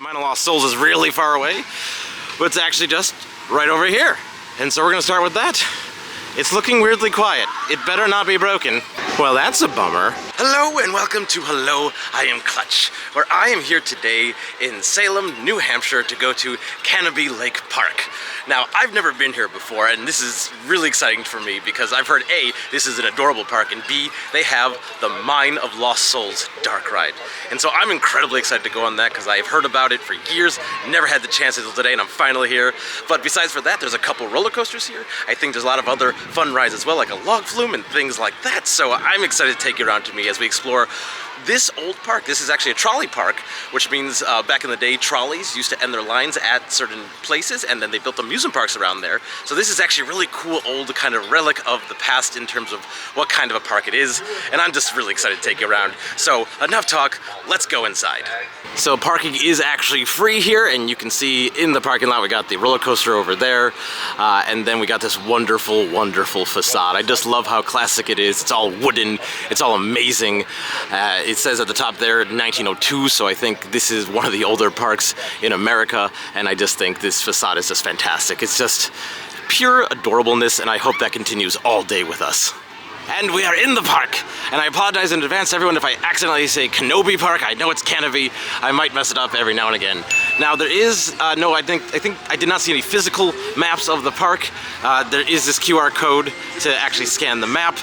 Mine of Lost Souls is really far away, but it's actually just right over here. And so we're gonna start with that. It's looking weirdly quiet. It better not be broken. Well, that's a bummer. Hello and welcome to Hello, I Am Clutch, where I am here today in Salem, New Hampshire to go to Canobie Lake Park. Now, I've never been here before, and this is really exciting for me because I've heard A, this is an adorable park, and B, they have the Mine of Lost Souls dark ride. And so I'm incredibly excited to go on that because I've heard about it for years, never had the chance until today, and I'm finally here. But besides for that, there's a couple roller coasters here. I think there's a lot of other fun rides as well, like a log flume and things like that. So I'm excited to take you around to me as we explore this old park. This is actually a trolley park, which means back in the day, trolleys used to end their lines at certain places, and then they built amusement parks around there. So this is actually a really cool old kind of relic of the past in terms of what kind of a park it is, and I'm just really excited to take you around. So enough talk, let's go inside. So parking is actually free here, and you can see in the parking lot we got the roller coaster over there, and then we got this wonderful, wonderful facade. I just love how classic it is. It's all wooden, it's all amazing. It says at the top there 1902, so I think this is one of the older parks in America, and I just think this facade is just fantastic. It's just pure adorableness, and I hope that continues all day with us. And we are in the park, and I apologize in advance to everyone if I accidentally say Canobie Park. I know it's Canobie. I might mess it up every now and again. Now there is no, I think I did not see any physical maps of the park. There is this QR code to actually scan the map.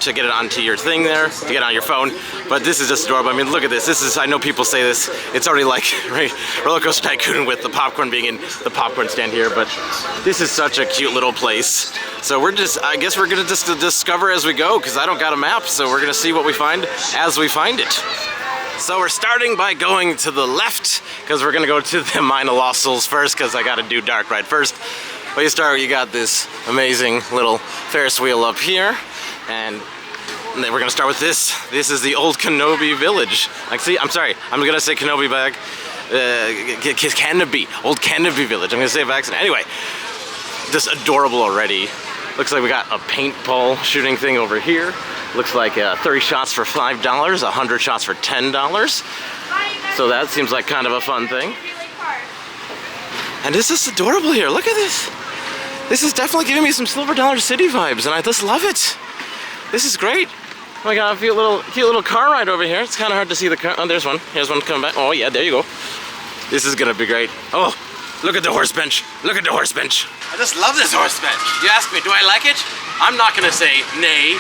To get it onto your thing there, to get it on your phone. But this is just adorable. I mean, look at this. This is, I know people say this, it's already like Roller Coaster Tycoon with the popcorn being in the popcorn stand here, but this is such a cute little place. So we're just, I guess we're gonna just discover as we go, because I don't got a map, so we're gonna see what we find as we find it. So we're starting by going to the left, because we're gonna go to the Mine of Lost Souls first, because I gotta do dark ride first. But you start, you got this amazing little Ferris wheel up here. And then we're gonna start with this. This is the old Canobie village. Like, see, I'm sorry, I'm gonna say Canobie back. Canobie, old Canobie village. I'm gonna say it by accident. Anyway, just adorable already. Looks like we got a paintball shooting thing over here. Looks like 30 shots for $5, 100 shots for $10. So that seems like kind of a fun thing. And this is adorable here. Look at this. This is definitely giving me some Silver Dollar City vibes, and I just love it. This is great. Oh my God, a cute little car ride over here. It's kind of hard to see the car. Oh, there's one. Here's one coming back. Oh yeah, there you go. This is gonna be great. Oh, look at the horse bench. Look at the horse bench. I just love this horse bench. You ask me, do I like it? I'm not gonna say nay.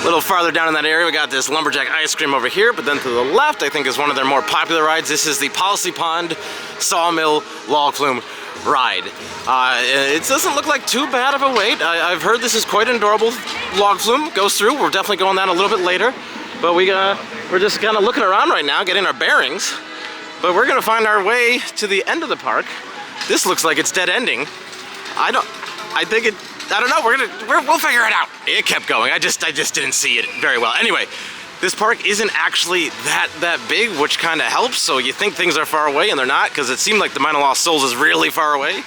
A little farther down in that area, we got this lumberjack ice cream over here, but then to the left, I think is one of their more popular rides. This is the Policy Pond Sawmill Log Flume ride. It doesn't look like too bad of a wait. I've heard this is quite an adorable log flume. Goes through. We're definitely going that a little bit later, but we're just kind of looking around right now, getting our bearings. But we're gonna find our way to the end of the park. This looks like it's dead ending. I don't know. We'll figure it out. It kept going. I just didn't see it very well. Anyway. This park isn't actually that big, which kind of helps, so you think things are far away, and they're not, because it seemed like the Mine of Lost Souls is really far away,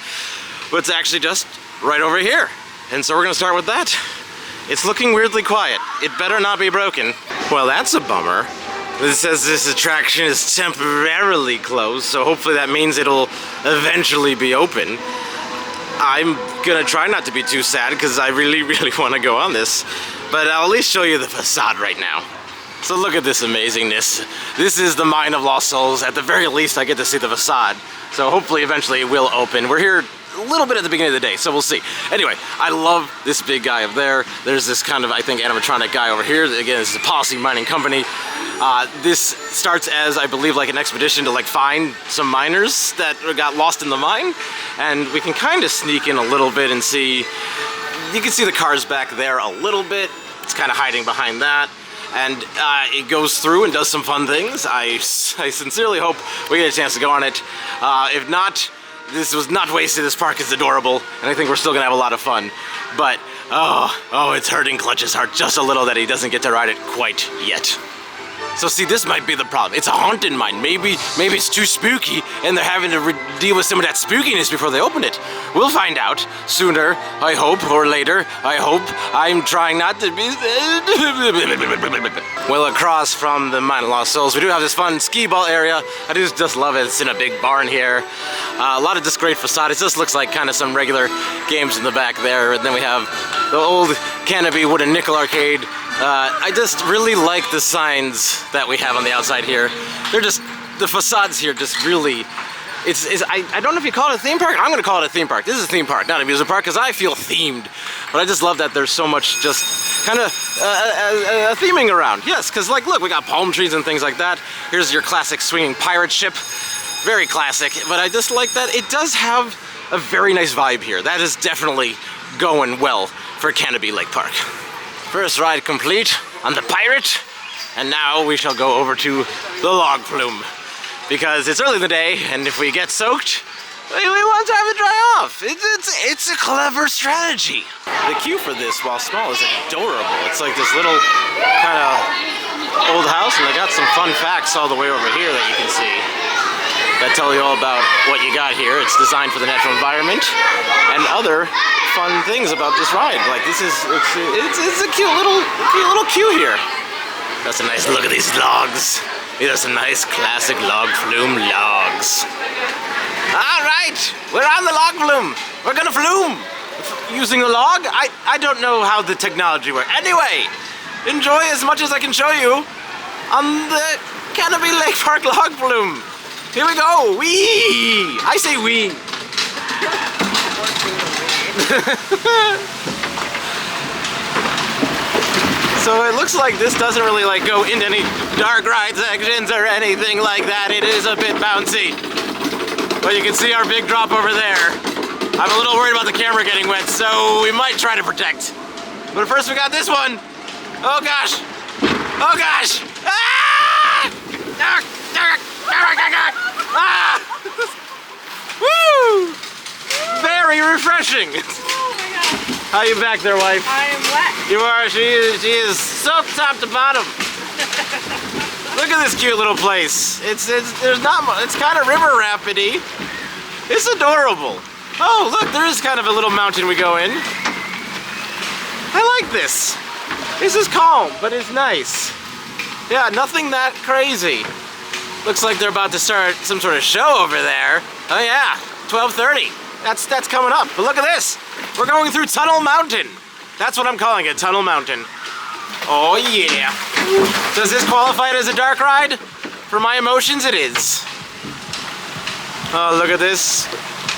but it's actually just right over here. And so we're gonna start with that. It's looking weirdly quiet. It better not be broken. Well, that's a bummer. It says this attraction is temporarily closed, so hopefully that means it'll eventually be open. I'm gonna try not to be too sad, because I really, really want to go on this, but I'll at least show you the facade right now. So look at this amazingness. This is the Mine of Lost Souls. At the very least, I get to see the facade. So hopefully eventually it will open. We're here a little bit at the beginning of the day, so we'll see. Anyway, I love this big guy up there. There's this kind of, I think, animatronic guy over here. Again, this is a Policy Mining Company. This starts as, I believe, like an expedition to like find some miners that got lost in the mine. And we can kind of sneak in a little bit and see, you can see the cars back there a little bit. It's kind of hiding behind that. And it goes through and does some fun things. I sincerely hope we get a chance to go on it. If not, this was not wasted. This park is adorable, and I think we're still gonna have a lot of fun. But, oh, it's hurting Clutch's heart just a little that he doesn't get to ride it quite yet. So see, this might be the problem. It's a haunted mine. Maybe it's too spooky and they're having to deal with some of that spookiness before they open it. We'll find out sooner, I hope, or later, I hope. I'm trying not to be... Well, across from the Mine of Lost Souls, we do have this fun skee ball area. I just love it. It's in a big barn here. A lot of just great facades. It just looks like kind of some regular games in the back there. And then we have the old Canobie wooden nickel arcade. I just really like the signs that we have on the outside here. They're just, the facades here just really, I don't know if you call it a theme park. I'm gonna call it a theme park. This is a theme park, not an amusement park, because I feel themed. But I just love that there's so much just kind of theming around. Yes, because like, look, we got palm trees and things like that. Here's your classic swinging pirate ship. Very classic, but I just like that it does have a very nice vibe here. That is definitely going well for Canobie Lake Park. First ride complete on the pirate, and now we shall go over to the log flume because it's early in the day, and if we get soaked, we want to have it dry off. It's a clever strategy. The queue for this, while small, is adorable. It's like this little kind of old house, and they got some fun facts all the way over here that you can see that tell you all about what you got here. It's designed for the natural environment and other fun things about this ride. Like it's a cute little queue here. That's a nice look at these logs. These are some nice classic log flume logs. All right, we're on the log flume. We're gonna flume using a log. I don't know how the technology works. Anyway, enjoy as much as I can show you on the Canobie Lake Park log flume. Here we go. Wee! I say wee. So it looks like this doesn't really like go into any dark ride sections or anything like that. It is a bit bouncy. But you can see our big drop over there. I'm a little worried about the camera getting wet, so we might try to protect. But first we got this one. Oh gosh. Oh gosh. Ah! Ah! Woo! Very refreshing. Oh my God. How you back there, wife? I am wet. You are. She is soaked top to bottom. Look at this cute little place. There's not much. It's kind of river rapidy. It's adorable. Oh, look, there is kind of a little mountain we go in. I like this. This is calm, but it's nice. Yeah, nothing that crazy. Looks like they're about to start some sort of show over there. Oh yeah, 12:30. That's coming up. But look at this. We're going through Tunnel Mountain. That's what I'm calling it, Tunnel Mountain. Oh yeah. Does this qualify as a dark ride? For my emotions, it is. Oh, look at this.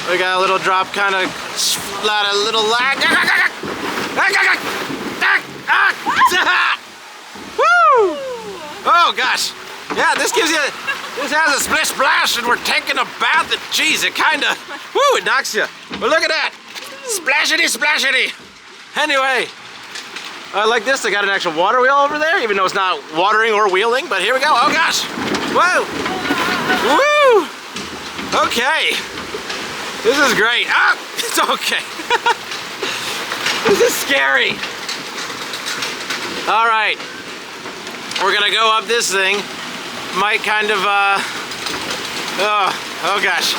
We got a little drop, kind of a little lag. Woo! Oh gosh. Yeah, this has a splish splash, and we're taking a bath. And geez, it kind of, woo, it knocks you. But look at that, splashity, splashity. Anyway, I like this. They got an actual water wheel over there, even though it's not watering or wheeling. But here we go. Oh gosh, whoa, woo. Okay, this is great. Ah, it's okay. This is scary. All right, we're gonna go up this thing. Might kind of, oh gosh.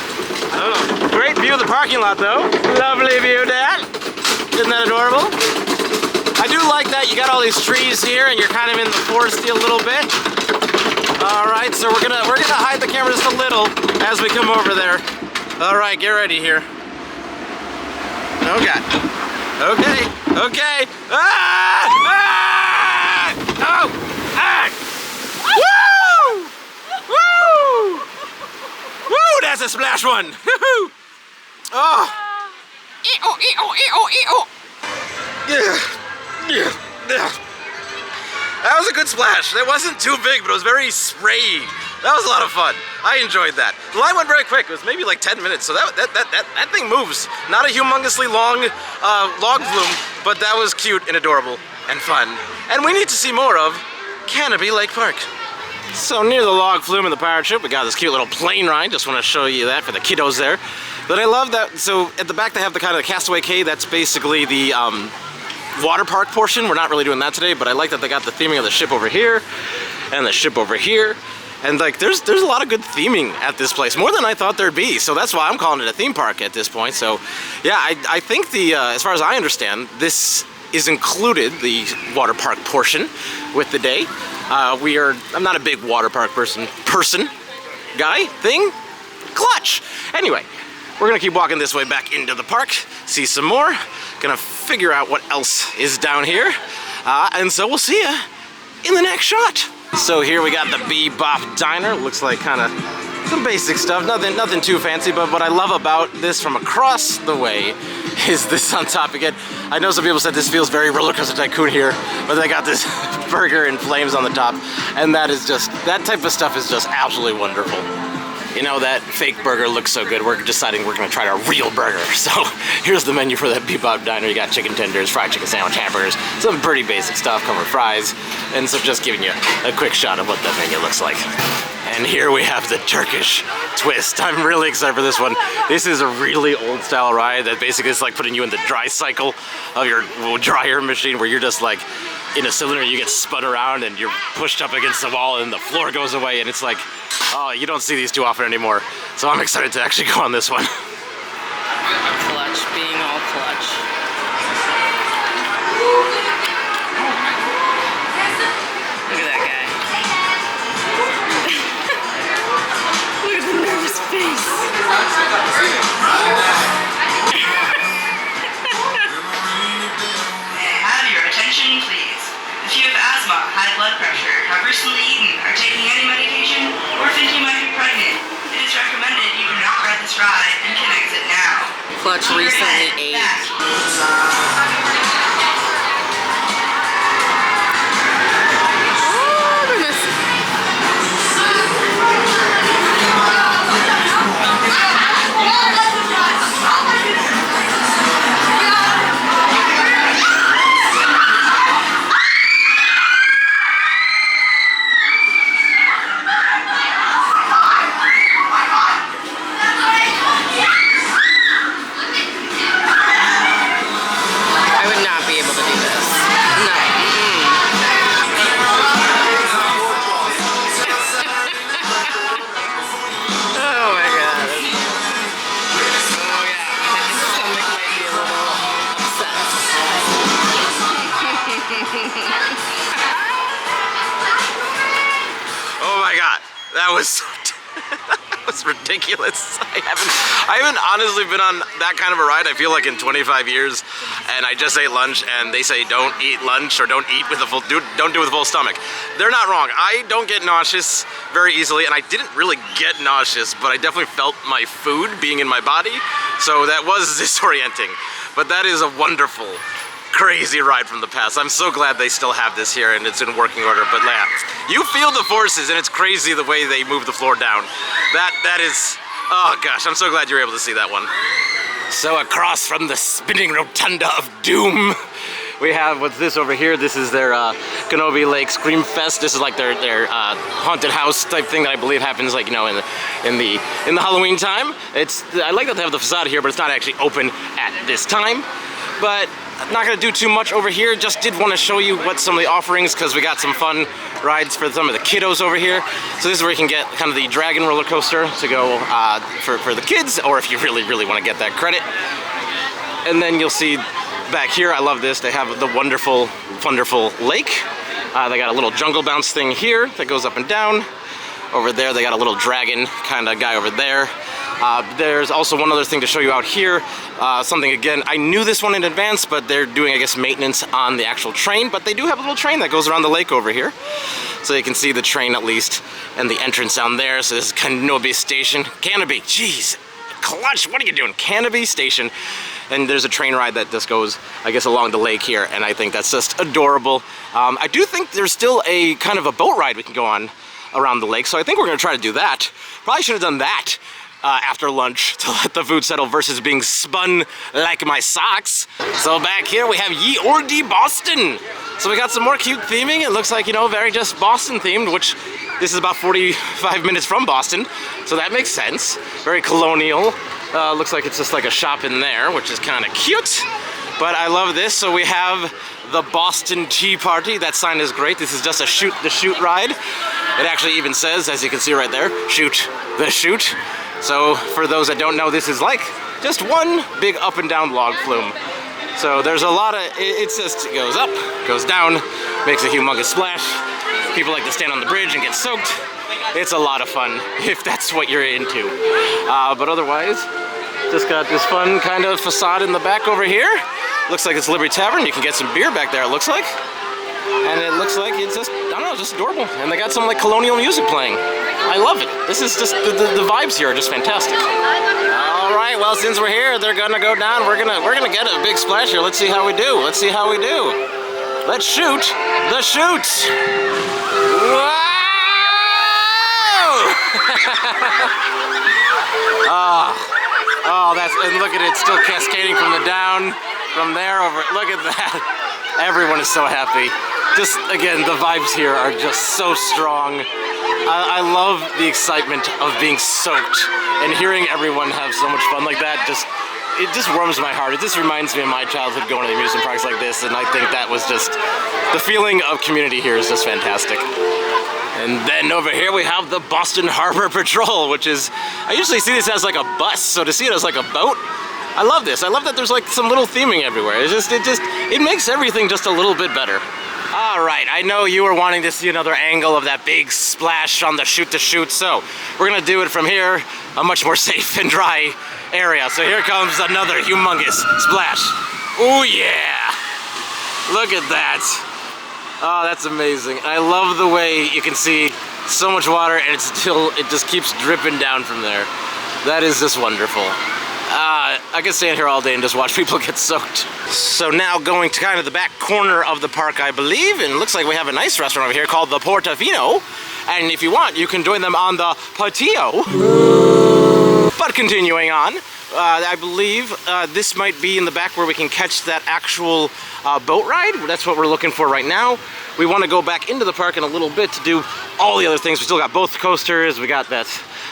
Oh, great view of the parking lot though. Lovely view, Dad. Isn't that adorable? I do like that you got all these trees here and you're kind of in the foresty a little bit. All right, so we're gonna hide the camera just a little as we come over there. All right, get ready here. Oh God. Okay, okay. Ah! Ah! Oh! Ah! Woo! Woo! Woo! That's a splash one! Woo! Oh! E-oh, e-oh, e-oh, e-oh! Yeah. Yeah. Yeah. That was a good splash. That wasn't too big, but it was very sprayy. That was a lot of fun. I enjoyed that. The line went very quick. It was maybe like 10 minutes, so that thing moves. Not a humongously long log flume, but that was cute and adorable and fun. And we need to see more of Canobie Lake Park. So near the log flume and the pirate ship, we got this cute little plane ride. Just want to show you that for the kiddos there. But I love that. So at the back they have the kind of Castaway Cay. That's basically the water park portion. We're not really doing that today, but I like that they got the theming of the ship over here. and the ship over here. And like, there's a lot of good theming at this place, more than I thought there'd be. So that's why I'm calling it a theme park at this point. So yeah, I think as far as I understand, this is included, the water park portion, with the day. I'm not a big water park person, guy, thing, clutch. Anyway, we're gonna keep walking this way back into the park, see some more, gonna figure out what else is down here, and so we'll see ya in the next shot. So here we got the Bebop Diner. Looks like kind of some basic stuff, nothing too fancy, but what I love about this from across the way is this on top again. I know some people said this feels very Roller Coaster Tycoon here, but they got this burger in flames on the top, and that type of stuff is just absolutely wonderful. You know, that fake burger looks so good, we're deciding we're gonna try a real burger. So here's the menu for that Bebop Diner. You got chicken tenders, fried chicken sandwich, hamburgers, some pretty basic stuff, covered fries, and so just giving you a quick shot of what that menu looks like. And here we have the Turkish Twist. I'm really excited for this one. This is a really old style ride that basically is like putting you in the dry cycle of your dryer machine, where you're just like in a cylinder, you get spun around and you're pushed up against the wall and the floor goes away, and it's like, oh, you don't see these too often anymore. So I'm excited to actually go on this one. Clutch being all clutch. Look at that guy. Look at the nervous face. Have your attention, please. If you have asthma, high blood pressure, have recently eaten, are taking any medication, or think you might be pregnant, it is recommended you do not ride this ride and can exit now. Clutch recently ate. That was ridiculous. I haven't honestly been on that kind of a ride, I feel like, in 25 years, and I just ate lunch, and they say don't eat lunch or don't eat with a full, don't do it with a full stomach. They're not wrong. I don't get nauseous very easily, and I didn't really get nauseous, but I definitely felt my food being in my body, so that was disorienting. But that is a wonderful, crazy ride from the past. I'm so glad they still have this here and it's in working order. But yeah, you feel the forces, and it's crazy the way they move the floor down. That is, oh gosh, I'm so glad you're able to see that one. So across from the spinning rotunda of doom, we have, what's this over here? This is their Canobie Lake Scream Fest. This is like their haunted house type thing that I believe happens, like, you know, in the Halloween time. I like that they have the facade here, but it's not actually open at this time. But I'm not gonna do too much over here. Just did want to show you what some of the offerings, because we got some fun rides for some of the kiddos over here. So this is where you can get kind of the dragon roller coaster to go for the kids, or if you really want to get that credit. And then you'll see back here, I love this, they have the wonderful lake. They got a little jungle bounce thing here that goes up and down. Over there, they got a little dragon kind of guy over there. There's also one other thing to show you out here. Something, again, I knew this one in advance, but they're doing, I guess, maintenance on the actual train, but they do have a little train that goes around the lake over here. So you can see the train at least, and the entrance down there. So this is Canobie Station. Canobie, jeez, clutch, what are you doing? Canobie Station. And there's a train ride that just goes, I guess, along the lake here, and I think that's just adorable. I do think there's still a kind of a boat ride we can go on around the lake, so I think we're gonna try to do that. Probably should have done that after lunch to let the food settle versus being spun like my socks. So back here we have Ye Olde Boston. So we got some more cute theming. It looks like, you know, very just Boston themed, which this is about 45 minutes from Boston, so that makes sense. Very colonial. Looks like it's just like a shop in there, which is kind of cute. But I love this. So we have the Boston Tea Party. That sign is great. This is just a Chute the Chute ride. It actually even says, as you can see right there, Chute the Chute. So for those that don't know, this is like just one big up and down log flume. So there's a lot of, it just goes up, goes down, makes a humongous splash. People like to stand on the bridge and get soaked. It's a lot of fun if that's what you're into. But otherwise, just got this fun kind of facade in the back over here. Looks like it's Liberty Tavern. You can get some beer back there, it looks like. And it looks like it's just, I don't know, just adorable. And they got some like colonial music playing. I love it. This is just, the vibes here are just fantastic. All right, well, since we're here, they're gonna go down. We're gonna get a big splash here. Let's see how we do. Let's see how we do. Let's shoot the chutes. Wow! Oh, that's, and look at it, still cascading from the down, from there over. Look at that. Everyone is so happy. Just, again, the vibes here are just so strong. I love the excitement of being soaked and hearing everyone have so much fun like that. It just warms my heart. It just reminds me of my childhood going to the amusement parks like this, and I think that was just, the feeling of community here is just fantastic. And then over here we have the Boston Harbor Patrol, which is, I usually see this as like a bus, so to see it as like a boat, I love this. I love that there's like some little theming everywhere. It makes everything just a little bit better. All right, I know you were wanting to see another angle of that big splash on the Chute to Chute, so we're gonna do it from here, a much more safe and dry area. So here comes another humongous splash. Oh yeah, look at that. Oh, that's amazing. I love the way you can see so much water and it just keeps dripping down from there. That is just wonderful. I could stand here all day and just watch people get soaked. So now going to kind of the back corner of the park, I believe, and it looks like we have a nice restaurant over here called the Portofino. And if you want, you can join them on the patio. But continuing on, I believe this might be in the back where we can catch that actual boat ride. That's what we're looking for right now. We want to go back into the park in a little bit to do all the other things. We still got both coasters. We got that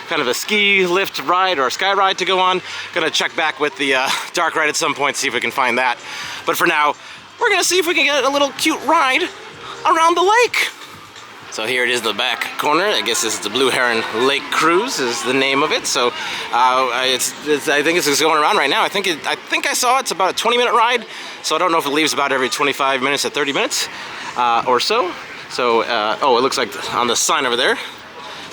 kind of a ski lift ride or a sky ride to go on. Gonna check back with the dark ride at some point, see if we can find that. But for now, we're gonna see if we can get a little cute ride around the lake. So here it is in the back corner. I guess this is the Blue Heron Lake Cruise is the name of it. So I think it's just going around right now. I think I saw it's about a 20-minute ride. So I don't know if it leaves about every 25 minutes to 30 minutes or so. So, oh, it looks like on the sign over there,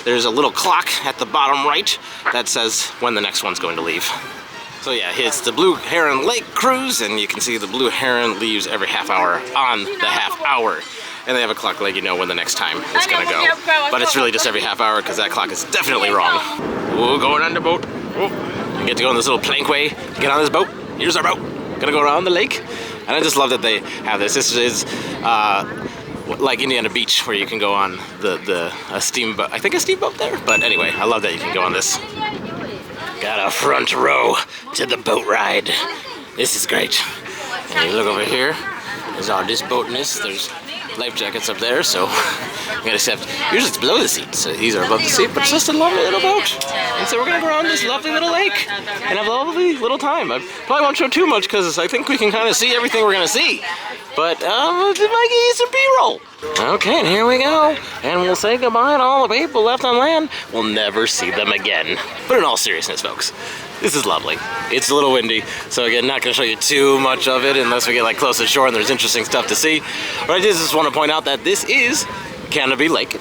there's a little clock at the bottom right that says when the next one's going to leave. So yeah, it's the Blue Heron Lake Cruise, and you can see the Blue Heron leaves every half hour on the half hour. And they have a clock letting you know when the next time it's gonna go. But it's really just every half hour because that clock is definitely wrong. We're going on the boat. Oh, you get to go on this little plankway, get on this boat. Here's our boat. Gonna go around the lake. And I just love that they have this. This is like Indiana Beach where you can go on a steamboat. I think a steamboat there, but anyway, I love that you can go on this. Got a front row to the boat ride. This is great. And you look over here, there's all this boatness. There's life jackets up there, so I'm gonna have, usually it's below the seat, so these are above the seat, but it's just a lovely little boat. And so we're gonna go around this lovely little lake and have a lovely little time. I probably won't show too much because I think we can kind of see everything we're gonna see. But it might give you some B-roll. Okay, and here we go. And we'll say goodbye to all the people left on land. We'll never see them again. But in all seriousness, folks, this is lovely. It's a little windy, so again, not gonna show you too much of it unless we get like close to shore and there's interesting stuff to see. But I just want to point out that this is Canobie Lake,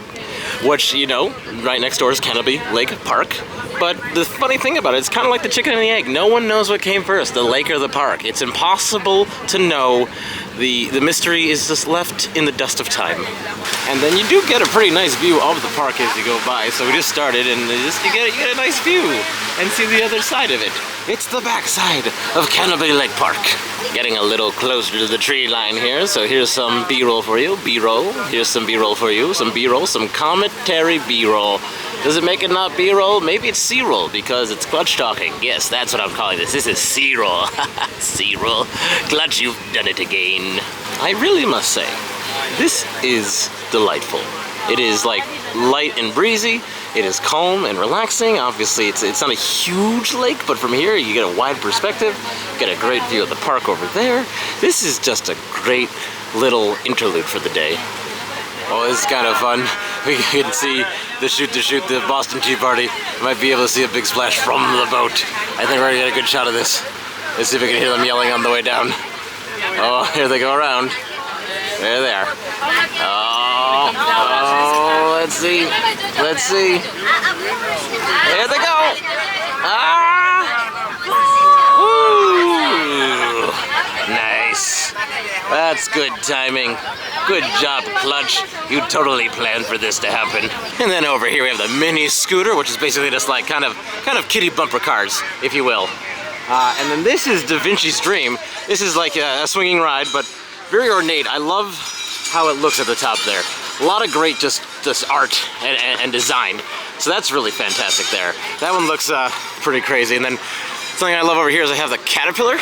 which, you know, right next door is Canobie Lake Park. But the funny thing about it, it's kind of like the chicken and the egg. No one knows what came first, the lake or the park. It's impossible to know. The mystery is just left in the dust of time. And then you do get a pretty nice view of the park as you go by. So we just started and you get a nice view and see the other side of it. It's the backside of Canobie Lake Park. Getting a little closer to the tree line here. So here's some B-roll for you, B-roll. Here's some B-roll for you, some B-roll, some commentary B-roll. Does it make it not B-roll? Maybe it's C-roll because it's clutch talking. Yes, that's what I'm calling this. This is C-roll. C-roll. Clutch, you've done it again. I really must say, this is delightful. It is like light and breezy. It is calm and relaxing. Obviously, it's not a huge lake, but from here you get a wide perspective. You get a great view of the park over there. This is just a great little interlude for the day. Oh, this is kind of fun. We can see the Chute, the Boston Tea Party. You might be able to see a big splash from the boat. I think we're gonna get a good shot of this. Let's see if we can hear them yelling on the way down. Oh, here they go around. There they are. Oh, let's see. Let's see. There they go. Ah! Woo! Nice. That's good timing. Good job, Clutch. You totally planned for this to happen. And then over here we have the mini scooter, which is basically just like kind of kiddie bumper cars, if you will. And then this is Da Vinci's Dream. This is like a swinging ride, but very ornate. I love how it looks at the top there. A lot of great just art and design. So that's really fantastic there. That one looks pretty crazy. And then something I love over here is I have the Caterpillar.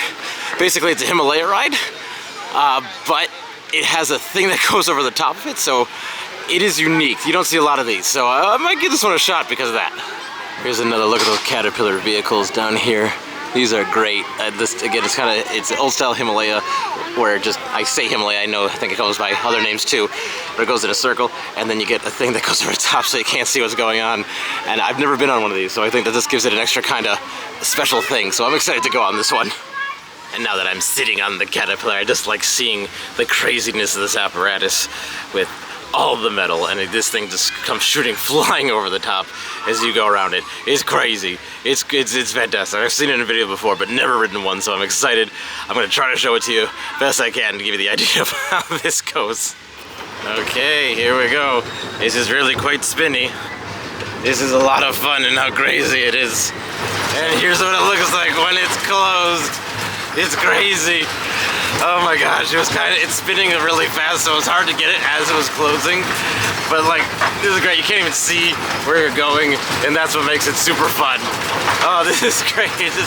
Basically it's a Himalaya ride, but it has a thing that goes over the top of it, so it is unique. You don't see a lot of these, so I might give this one a shot because of that. Here's another look at those Caterpillar vehicles down here. These are great. This again, it's old style Himalaya, where I say Himalaya. I think it goes by other names too, but it goes in a circle, and then you get a thing that goes over the top, so you can't see what's going on. And I've never been on one of these, so I think that this gives it an extra kind of special thing. So I'm excited to go on this one. And now that I'm sitting on the Caterpillar, I just like seeing the craziness of this apparatus with all the metal, and this thing just comes flying over the top as you go around it. It's crazy. It's fantastic. I've seen it in a video before, but never ridden one, so I'm excited. I'm gonna try to show it to you best I can to give you the idea of how this goes. Okay, here we go. This is really quite spinny. This is a lot of fun and how crazy it is. And here's what it looks like when it's closed. It's crazy. Oh my gosh, it's spinning really fast, so it's hard to get it as it was closing. But like, this is great. You can't even see where you're going, and that's what makes it super fun. Oh, this is great. It's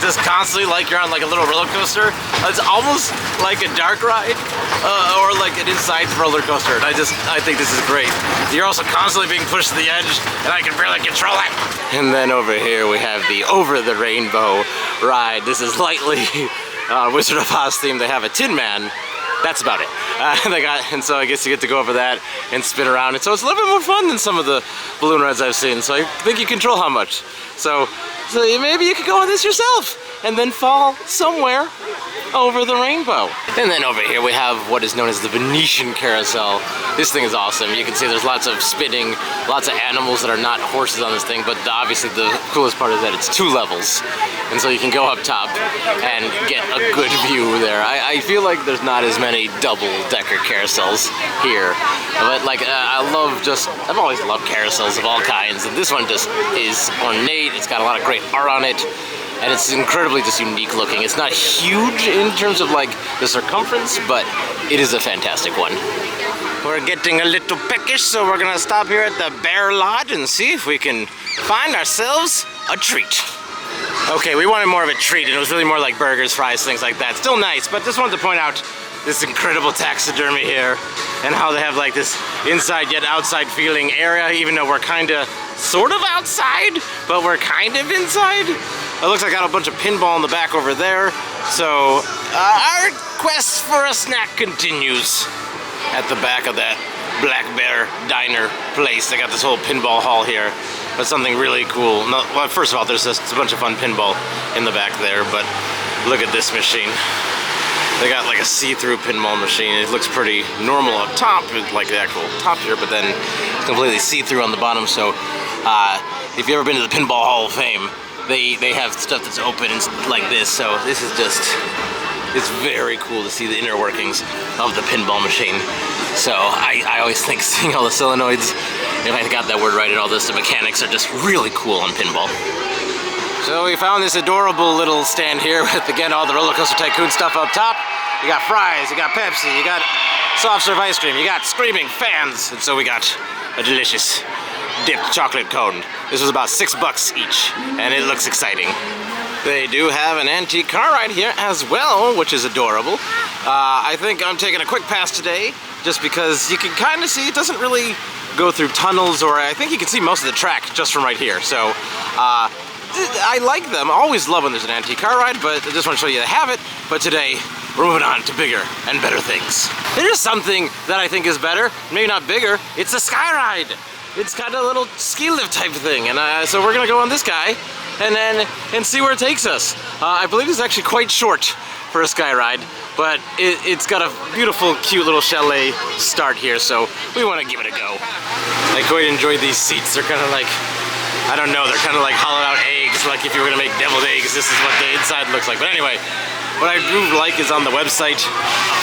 just constantly like you're on like a little roller coaster. It's almost like a dark ride, or like an inside roller coaster. And I think this is great. You're also constantly being pushed to the edge, and I can barely control it. And then over here we have the Over the Rainbow ride. This is lightly Wizard of Oz themed. They have a Tin Man. That's about it. And so I guess you get to go over that and spin around. And so it's a little bit more fun than some of the balloon rides I've seen. So I think you control how much. So maybe you could go on this yourself and then fall somewhere over the rainbow. And then over here we have what is known as the Venetian Carousel. This thing is awesome. You can see there's lots of spinning, lots of animals that are not horses on this thing, but obviously the coolest part is that it's 2 levels. And so you can go up top and get a good view there. I feel like there's not as many double-decker carousels here. But like, I've always loved carousels of all kinds. And this one just is ornate. It's got a lot of great art on it. And it's incredibly just unique looking. It's not huge in terms of like the circumference, but it is a fantastic one. We're getting a little peckish, so we're gonna stop here at the Bear Lodge and see if we can find ourselves a treat. Okay, we wanted more of a treat, and it was really more like burgers, fries, things like that. Still nice, but just wanted to point out this incredible taxidermy here and how they have like this inside yet outside feeling area, even though we're sort of outside, but we're kind of inside. It looks like I got a bunch of pinball in the back over there. So our quest for a snack continues at the back of that Black Bear Diner place. They got this whole pinball hall here. But something really cool. No, well, first of all, there's just a bunch of fun pinball in the back there, but look at this machine. They got like a see-through pinball machine. It looks pretty normal up top, like the actual top here, but then completely see-through on the bottom. So if you've ever been to the Pinball Hall of Fame, they have stuff that's open and like this. So this is just, it's very cool to see the inner workings of the pinball machine. So I always think seeing all the solenoids, if I got that word right, and all this, the mechanics are just really cool on pinball. So we found this adorable little stand here with, again, all the Roller Coaster Tycoon stuff up top. You got fries, you got Pepsi, you got soft serve ice cream, you got screaming fans, and so we got a delicious dipped chocolate cone. This was about $6 each, and it looks exciting. They do have an antique car ride here as well, which is adorable. I think I'm taking a quick pass today, just because you can kind of see it doesn't really go through tunnels, or I think you can see most of the track just from right here. So I like them. I always love when there's an antique car ride, but I just want to show you I have it. But today, we're moving on to bigger and better things. There's something that I think is better, maybe not bigger, it's a sky ride. It's kind of a little ski lift type thing, and so we're gonna go on this guy and see where it takes us. I believe it's actually quite short for a sky ride, but it's got a beautiful, cute little chalet start here, so we want to give it a go. I quite enjoy these seats. They're kind of like, I don't know, they're kind of like hollowed out eggs, like if you were gonna make deviled eggs, this is what the inside looks like. But anyway, what I do like is on the website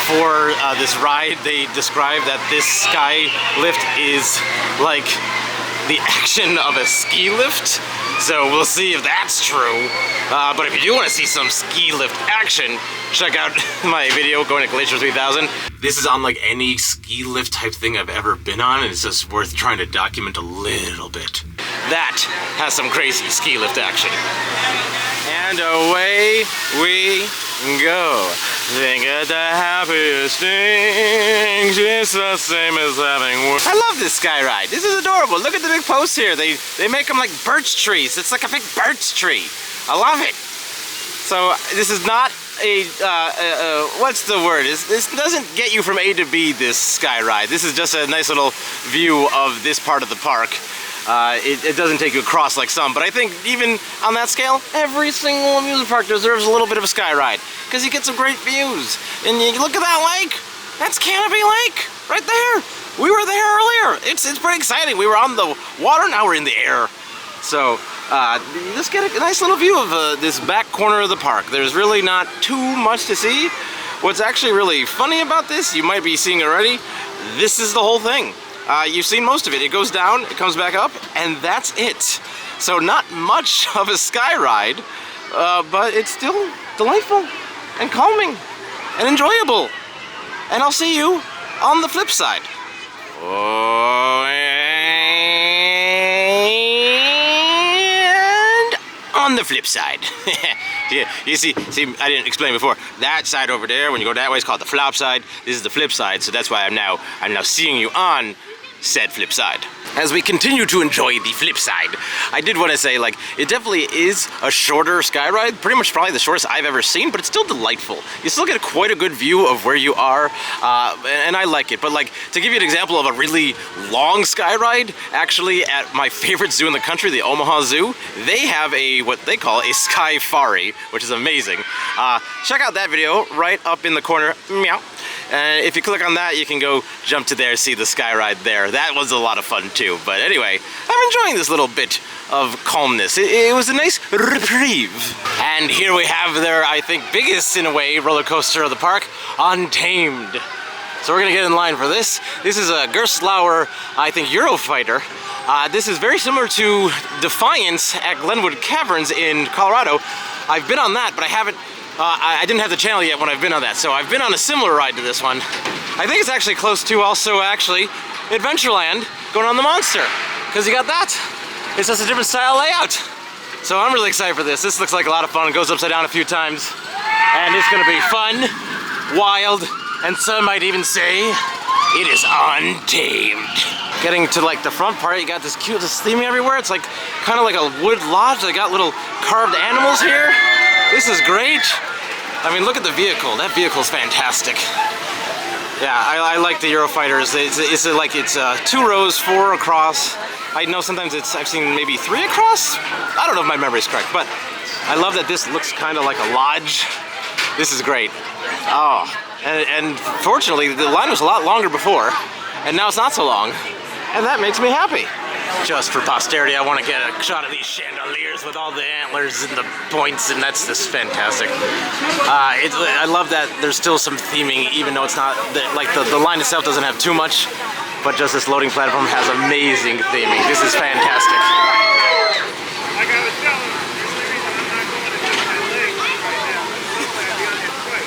for this ride, they describe that this sky lift is like the action of a ski lift. So we'll see if that's true. But if you do want to see some ski lift action, check out my video going to Glacier 3000. This is on like any ski lift type thing I've ever been on, and it's just worth trying to document a little bit. That has some crazy ski lift action. And away we go. Think of the happiest things, it's the same as having work. I love this sky ride. This is adorable. Look at the big posts here. They make them like birch trees. It's like a big birch tree. I love it. So this is not a, what's the word? This doesn't get you from A to B, this sky ride. This is just a nice little view of this part of the park. It doesn't take you across like some, but I think even on that scale, every single amusement park deserves a little bit of a sky ride, because you get some great views. And you look at that lake, that's Canobie Lake, right there. We were there earlier. It's pretty exciting. We were on the water, now we're in the air. So you just get a nice little view of this back corner of the park. There's really not too much to see. What's actually really funny about this, you might be seeing already, this is the whole thing. You've seen most of it. It goes down, it comes back up, and that's it. So not much of a sky ride, but it's still delightful and calming and enjoyable. And I'll see you on the flip side. Oh, and on the flip side. Yeah, you see, I didn't explain before. That side over there, when you go that way, it's called the flop side. This is the flip side, so that's why I'm now seeing you on said flip side. As we continue to enjoy the flip side, I did want to say, like, it definitely is a shorter sky ride, pretty much probably the shortest I've ever seen, but it's still delightful. You still get quite a good view of where you are, and I like it. But like, to give you an example of a really long sky ride, actually at my favorite zoo in the country, the Omaha Zoo, they have what they call a sky fari, which is amazing. Check out that video right up in the corner, meow. And if you click on that, you can go jump to there, see the sky ride there. That was a lot of fun too. But anyway, I'm enjoying this little bit of calmness. It was a nice reprieve. And here we have their, I think, biggest, in a way, roller coaster of the park, Untamed. So we're gonna get in line for this. This is a Gerstlauer, I think, Euro-Fighter. This is very similar to Defiance at Glenwood Caverns in Colorado. I've been on that, but I haven't. I didn't have the channel yet when I've been on that, so I've been on a similar ride to this one. I think it's actually close to also actually Adventureland going on the Monster, because you got that. It's just a different style layout. So I'm really excited for this. This looks like a lot of fun. It goes upside down a few times, and it's gonna be fun, wild, and some might even say it is untamed. Getting to like the front part, you got this cute theming everywhere. It's like kind of like a wood lodge. They got little carved animals here. This is great. I mean, look at the vehicle. That vehicle's fantastic. Yeah, I like the Euro-Fighters. It's 2 rows, 4 across. I know sometimes I've seen maybe 3 across. I don't know if my memory's correct, but I love that this looks kind of like a lodge. This is great. Oh, and fortunately, the line was a lot longer before, and now it's not so long, and that makes me happy. Just for posterity, I want to get a shot of these chandeliers with all the antlers and the points, and that's just fantastic. I love that there's still some theming, even though it's not, the line itself doesn't have too much, but just this loading platform has amazing theming. This is fantastic. I gotta tell him, there's the reason I'm not going to do my legs right now. This is why I'll be on his foot.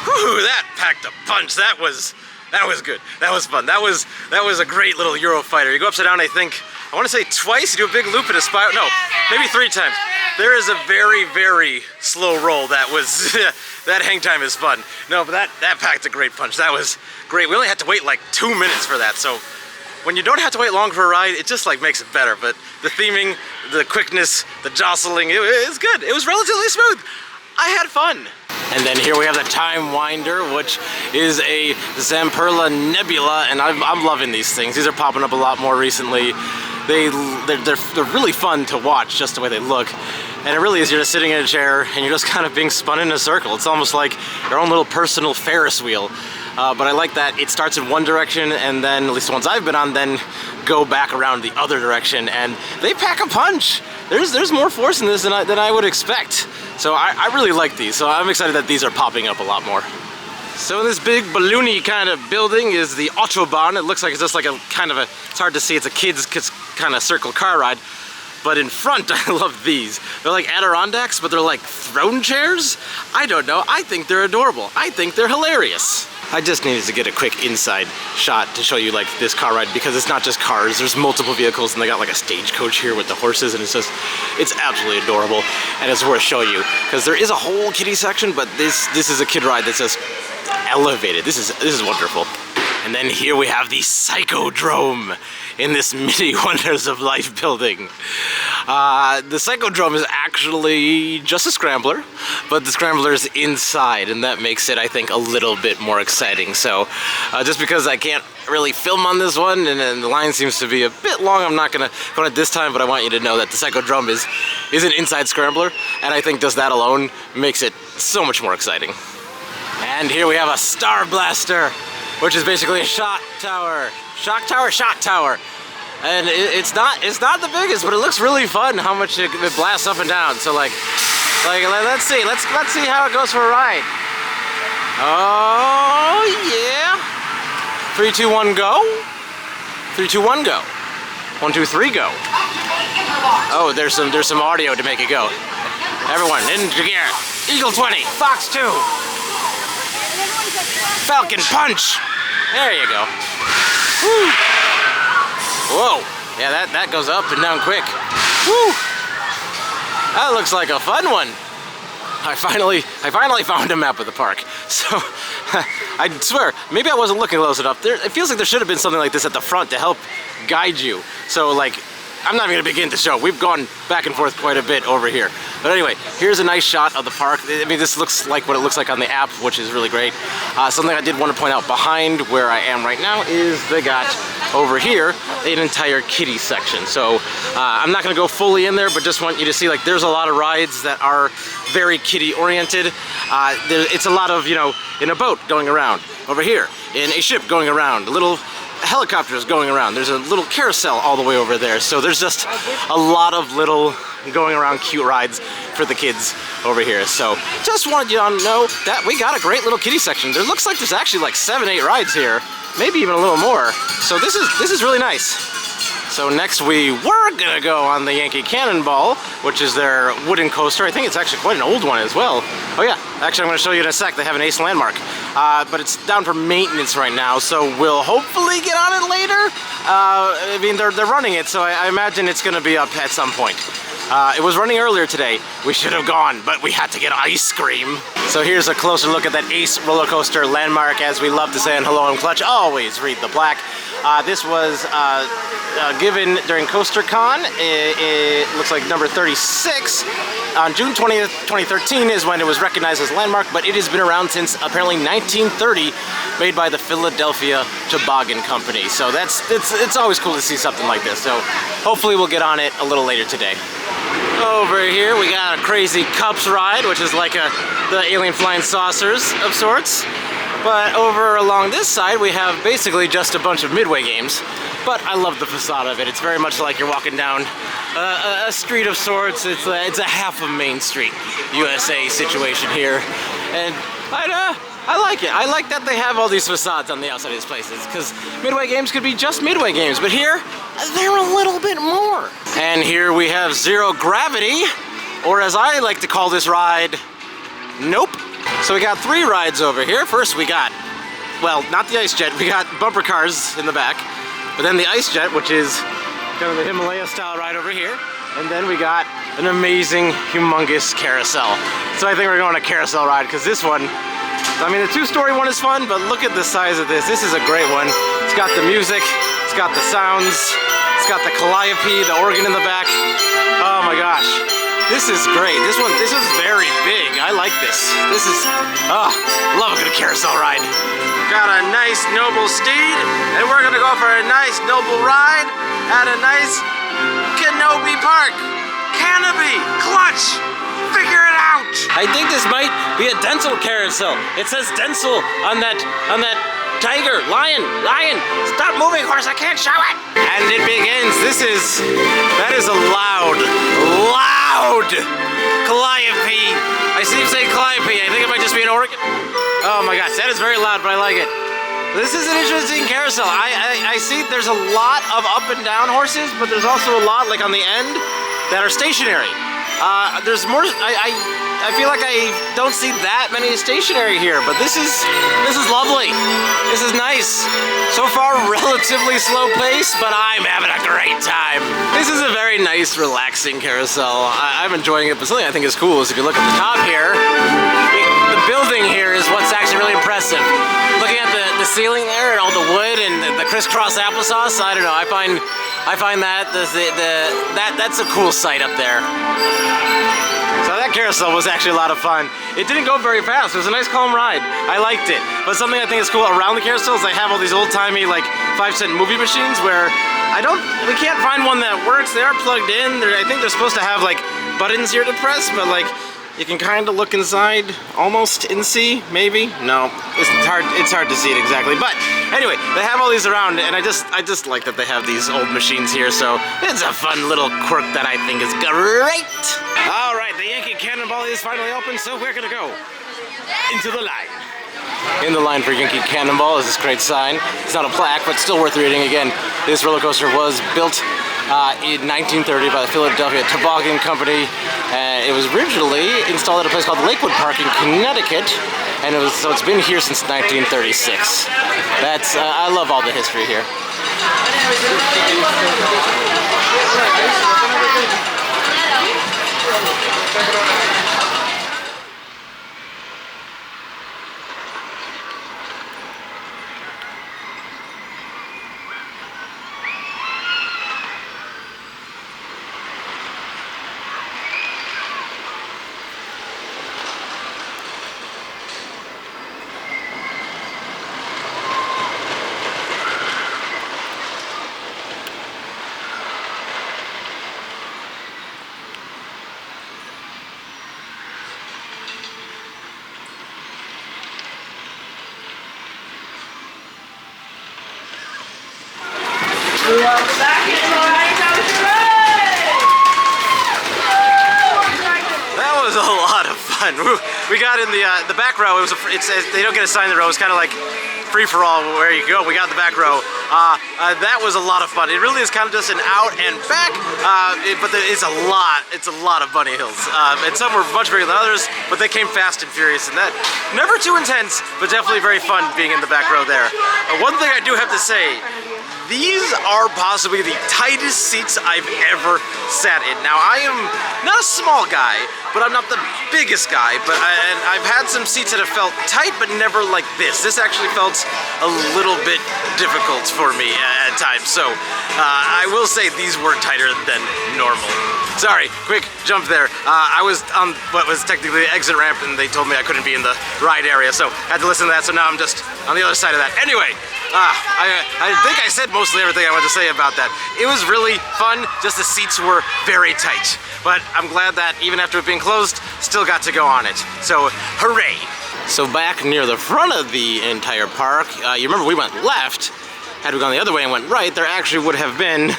Whew, that packed a punch. That was That was good. That was fun. That was a great little Euro-Fighter. You go upside down, I think, I want to say twice, you do a big loop and a spiral. No, maybe 3 times. There is a very, very slow roll. That was, that hang time is fun. No, but that packed a great punch. That was great. We only had to wait like 2 minutes for that, so when you don't have to wait long for a ride, it just like makes it better. But the theming, the quickness, the jostling, it's good. It was relatively smooth. I had fun. And then here we have the Time Winder, which is a Zamperla Nebula, and I'm loving these things. These are popping up a lot more recently. They're really fun to watch, just the way they look. And it really is, you're just sitting in a chair and you're just kind of being spun in a circle. It's almost like your own little personal Ferris wheel. But I like that it starts in one direction and then, at least the ones I've been on, then go back around the other direction. And they pack a punch. There's more force in this than I would expect. So I really like these. So I'm excited that these are popping up a lot more. So in this big balloony kind of building is the Autobahn. It looks like it's just like a kind of a, it's hard to see, it's a kid's kind of circle car ride. But in front, I love these. They're like Adirondacks, but they're like throne chairs? I don't know, I think they're adorable. I think they're hilarious. I just needed to get a quick inside shot to show you like this car ride, because it's not just cars, there's multiple vehicles, and they got like a stagecoach here with the horses, and it's absolutely adorable, and it's worth showing you, because there is a whole kiddie section, but this is a kid ride that's just elevated. This is wonderful. And then here we have the Psychodrome in this mini Wonders of Life building. The Psychodrome is actually just a scrambler, but the scrambler is inside, and that makes it, I think, a little bit more exciting. So just because I can't really film on this one, and the line seems to be a bit long, I'm not gonna go on it this time, but I want you to know that the Psychodrome is an inside scrambler, and I think just that alone makes it so much more exciting. And here we have a Star Blaster, which is basically a shot tower. Shot tower. And it's not the biggest, but it looks really fun how much it blasts up and down. So like let's see how it goes for a ride. Oh yeah. 3, 2, 1, go. 3, 2, 1, go. 1, 2, 3, go. Oh, there's some audio to make it go. Everyone into gear. Eagle 20, Fox 2. Falcon punch! There you go. Woo. Whoa! Yeah, that goes up and down quick. Woo! That looks like a fun one. I finally found a map of the park. So I swear, maybe I wasn't looking close enough. It feels like there should have been something like this at the front to help guide you. So like, I'm not even gonna begin to show. We've gone back and forth quite a bit over here. But anyway, here's a nice shot of the park. I mean, this looks like what it looks like on the app, which is really great. Something I did want to point out behind where I am right now is they got over here an entire kiddie section. So I'm not gonna go fully in there, but just want you to see, like, there's a lot of rides that are very kiddie oriented. It's a lot of, you know, in a boat going around. Over here, in a ship going around, little helicopters going around. There's a little carousel all the way over there. So there's just a lot of little going around cute rides for the kids over here. So just wanted you to know that we got a great little kiddie section. There looks like there's actually like 7, 8 rides here, maybe even a little more. So this is really nice. So next we were gonna go on the Yankee Cannonball, which is their wooden coaster. I think it's actually quite an old one as well. Oh yeah, actually I'm gonna show you in a sec. They have an ace landmark. But it's down for maintenance right now, so we'll hopefully get on it later. I mean, they're running it, so I imagine it's gonna be up at some point. It was running earlier today. We should have gone, but we had to get ice cream. So here's a closer look at that Ace roller coaster landmark. As we love to say in Hello and Clutch, always read the plaque. This was given during CoasterCon. It looks like number 36. On June 20th, 2013 is when it was recognized as a landmark, but it has been around since apparently 1930, made by the Philadelphia Toboggan Company. So it's always cool to see something like this. So hopefully we'll get on it a little later today. Over here we got a Crazy Cups ride, which is like the alien flying saucers of sorts. But over along this side we have basically just a bunch of Midway games. But I love the facade of it. It's very much like you're walking down a street of sorts. It's a half of Main Street USA situation here. And I like it. I like that they have all these facades on the outside of these places, because Midway games could be just Midway games, but here, they're a little bit more. And here we have Zero Gravity, or as I like to call this ride, Nope. So we got 3 rides over here. First we got well, not the ice jet, we got bumper cars in the back, but then the ice jet, which is kind of the Himalaya style ride over here, and then we got an amazing, humongous carousel. So I think we're going a carousel ride, because this one, I mean, the two-story one is fun, but look at the size of this. This is a great one. It's got the music, it's got the sounds, it's got the calliope, the organ in the back. Oh my gosh. This is great. This is very big. I like this. This is, oh, love a good carousel ride. Got a nice noble steed, and we're gonna go for a nice noble ride at a nice Canobie Park. Canobie, clutch, figure it out. I think this might be a dental carousel. It says dental on that tiger, lion, stop moving, horse, I can't show it. And it begins. That is a loud calliope. I see you say calliope. I think it might just be an organ. Oh my gosh, that is very loud, but I like it. This is an interesting carousel. I see there's a lot of up and down horses, but there's also a lot, like on the end, that are stationary. There's more, I feel like I don't see that many stationary here, but this is lovely. This is nice. So far, relatively slow pace, but I'm having a great time. This is a very nice, relaxing carousel. I'm enjoying it, but something I think is cool is if you look at the top here, the building here is what's actually really impressive. Looking at the ceiling there and all the wood and the crisscross applesauce, I don't know, I find that that's a cool sight up there. So that carousel was actually a lot of fun. It didn't go very fast. It was a nice calm ride. I liked it. But something I think is cool around the carousel is they have all these old-timey like 5-cent movie machines where we can't find one that works. They are plugged in. I think they're supposed to have like buttons here to press, but like you can kind of look inside, almost and see, maybe. No, it's hard to see it exactly. But anyway, they have all these around, and I just like that they have these old machines here. So it's a fun little quirk that I think is great. All right, the Yankee Cannonball is finally open, so we're gonna go into the line. In the line for Yankee Cannonball is this great sign. It's not a plaque, but still worth reading. Again, this roller coaster was built in 1930 by the Philadelphia Toboggan Company. It was originally installed at a place called Lakewood Park in Connecticut, and it's been here since 1936. I love all the history here. That was a lot of fun. We got in the back row. They don't get assigned the row. It's kind of like free for all where you go. We got the back row. That was a lot of fun. It really is kind of just an out and back, but it's a lot of bunny hills. And some were much bigger than others, but they came fast and furious, and that never too intense, but definitely very fun being in the back row there. One thing I do have to say. These are possibly the tightest seats I've ever sat in. Now, I am not a small guy, but I'm not the biggest guy, and I've had some seats that have felt tight, but never like this. This actually felt a little bit difficult for me at times, so I will say these were tighter than normal. Sorry, quick jump there. I was on what was technically the exit ramp, and they told me I couldn't be in the ride area, so I had to listen to that, so now I'm just on the other side of that. Anyway, I think I said mostly everything I wanted to say about that. It was really fun, just the seats were very tight. But I'm glad that even after it being closed, still got to go on it. So, hooray! So back near the front of the entire park, you remember we went left. Had we gone the other way and went right, there actually would have been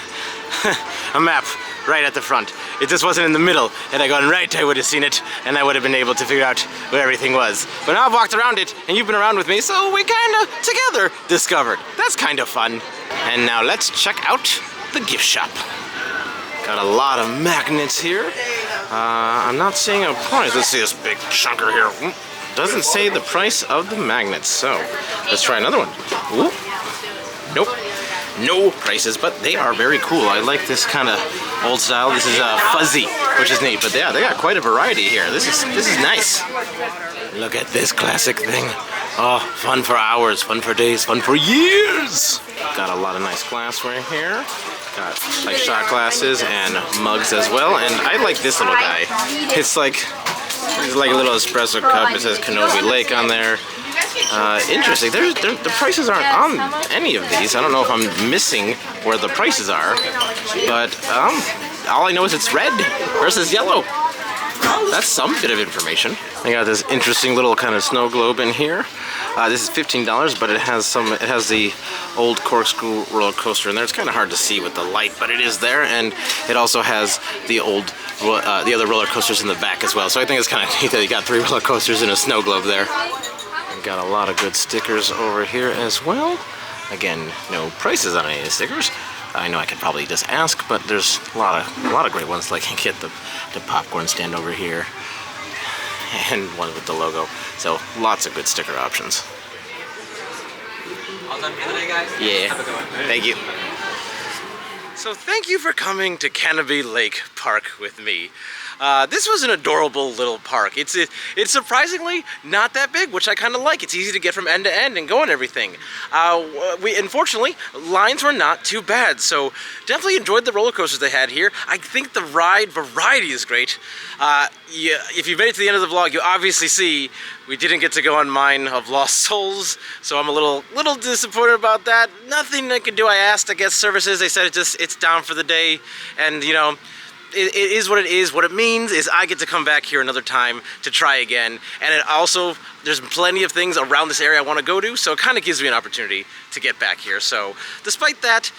a map right at the front. It just wasn't in the middle. Had I gone right, I would have seen it, and I would have been able to figure out where everything was. But now I've walked around it, and you've been around with me, so we kinda, together, discovered. That's kind of fun. And now let's check out the gift shop. Got a lot of magnets here. I'm not seeing a price. Let's see this big chunker here. doesn't say the price of the magnets, so let's try another one. Ooh. Nope. No prices, but they are very cool. I like this kind of old style. This is fuzzy, which is neat. But yeah, they got quite a variety here. This is nice. Look at this classic thing. Oh, fun for hours, fun for days, fun for years. Got a lot of nice glassware here. Got like shot glasses and mugs as well. And I like this little guy. It's like a little espresso cup. It says Canobie Lake on there. Interesting. The prices aren't on any of these. I don't know if I'm missing where the prices are, but all I know is it's red versus yellow. That's some bit of information. I got this interesting little kind of snow globe in here. This is $15, but it has the old corkscrew roller coaster in there. It's kind of hard to see with the light, but it is there, and it also has the other roller coasters in the back as well. So I think it's kind of neat that you got 3 roller coasters in a snow globe there. Got a lot of good stickers over here as well. Again, no prices on any of the stickers. I know I could probably just ask, but there's a lot of great ones. Like you get the popcorn stand over here, and one with the logo. So lots of good sticker options. All done for the day, guys? Yeah. Have a good one. Thank you. So thank you for coming to Canobie Lake Park with me. This was an adorable little park. It's surprisingly not that big, which I kind of like. It's easy to get from end to end and go and everything. Unfortunately, lines were not too bad, so definitely enjoyed the roller coasters they had here. I think the ride variety is great. If you made it to the end of the vlog, you obviously see we didn't get to go on Mine of Lost Souls, so I'm a little disappointed about that. Nothing I could do. I asked, I guess, services. They said it's down for the day, and you know, it is what it is. What it means is I get to come back here another time to try again, and it also, there's plenty of things around this area I want to go to, so it kind of gives me an opportunity to get back here. So despite that,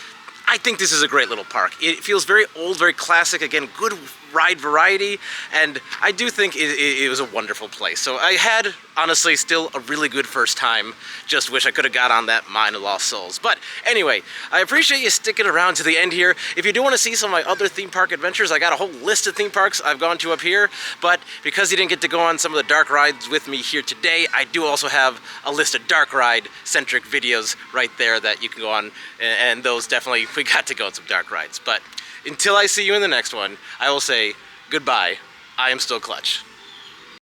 I think this is a great little park. It feels very old, very classic. Again, good ride variety, and I do think it was a wonderful place. So I had, honestly, still a really good first time. Just wish I could have got on that Mine of Lost Souls. But anyway, I appreciate you sticking around to the end here. If you do want to see some of my other theme park adventures, I got a whole list of theme parks I've gone to up here, but because you didn't get to go on some of the dark rides with me here today, I do also have a list of dark ride-centric videos right there that you can go on, and those definitely, we got to go on some dark rides. But until I see you in the next one, I will say goodbye. I am still Clutch.